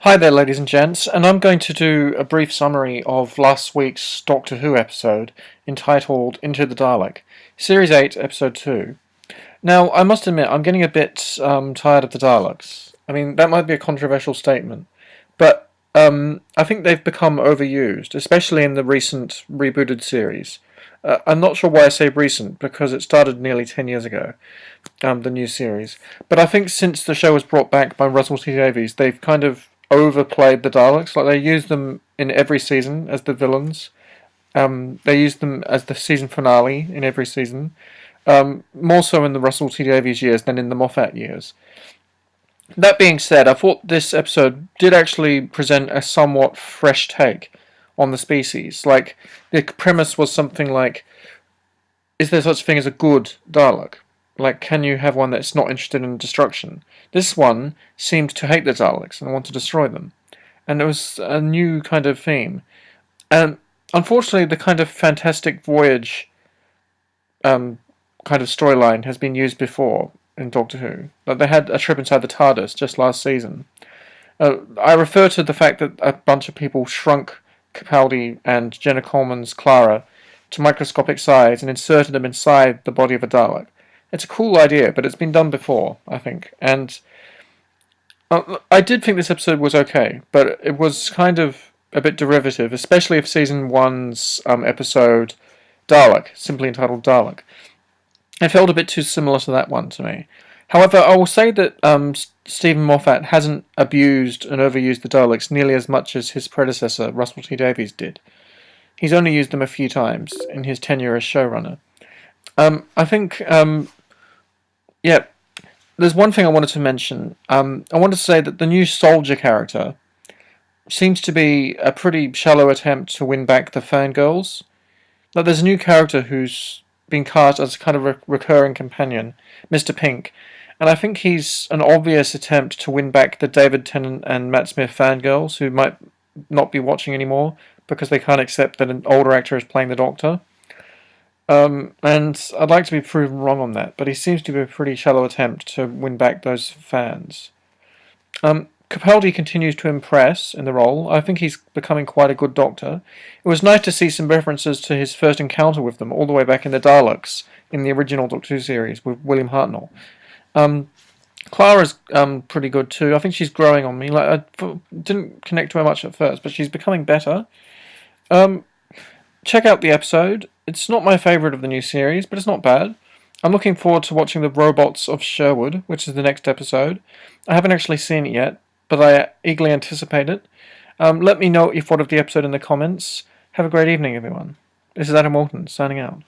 Hi there, ladies and gents, and I'm going to do a brief summary of last week's Doctor Who episode entitled Into the Dalek, Series 8, Episode 2. Now, I must admit, I'm getting a bit tired of the Daleks. I mean, that might be a controversial statement, but I think they've become overused, especially in the recent rebooted series. I'm not sure why I say recent, because it started nearly 10 years ago, the new series. But I think since the show was brought back by Russell T Davies, they've kind of overplayed the Daleks. Like, they use them in every season as the villains. They use them as the season finale in every season. More so in the Russell T Davies years than in the Moffat years. That being said, I thought this episode did actually present a somewhat fresh take on the species. Like, the premise was something like, is there such thing as a good Dalek? Like, can you have one that's not interested in destruction? This one seemed to hate the Daleks and want to destroy them. And it was a new kind of theme. And unfortunately, the kind of Fantastic Voyage kind of storyline has been used before in Doctor Who. Like, they had a trip inside the TARDIS just last season. I refer to the fact that a bunch of people shrunk Capaldi and Jenna Coleman's Clara to microscopic size and inserted them inside the body of a Dalek. It's a cool idea, but it's been done before, I think. And I did think this episode was okay, but it was kind of a bit derivative, especially if Season 1's episode Dalek, simply entitled Dalek. It felt a bit too similar to that one to me. However, I will say that Stephen Moffat hasn't abused and overused the Daleks nearly as much as his predecessor, Russell T Davies, did. He's only used them a few times in his tenure as showrunner. I think, yeah, there's one thing I wanted to mention. I wanted to say that the new soldier character seems to be a pretty shallow attempt to win back the fangirls. Like, there's a new character who's been cast as a kind of recurring companion, Mr. Pink, and I think he's an obvious attempt to win back the David Tennant and Matt Smith fangirls who might not be watching anymore because they can't accept that an older actor is playing the Doctor. And I'd like to be proven wrong on that, but he seems to be a pretty shallow attempt to win back those fans. Capaldi continues to impress in the role. I think he's becoming quite a good Doctor. It was nice to see some references to his first encounter with them, all the way back in the Daleks, in the original Doctor Who series with William Hartnell. Clara's pretty good too. I think she's growing on me. Like, I didn't connect to her much at first, but she's becoming better. Check out the episode. It's not my favourite of the new series, but it's not bad. I'm looking forward to watching the Robots of Sherwood, which is the next episode. I haven't actually seen it yet, but I eagerly anticipate it. Let me know what you thought of the episode in the comments. Have a great evening, everyone. This is Adam Walton, signing out.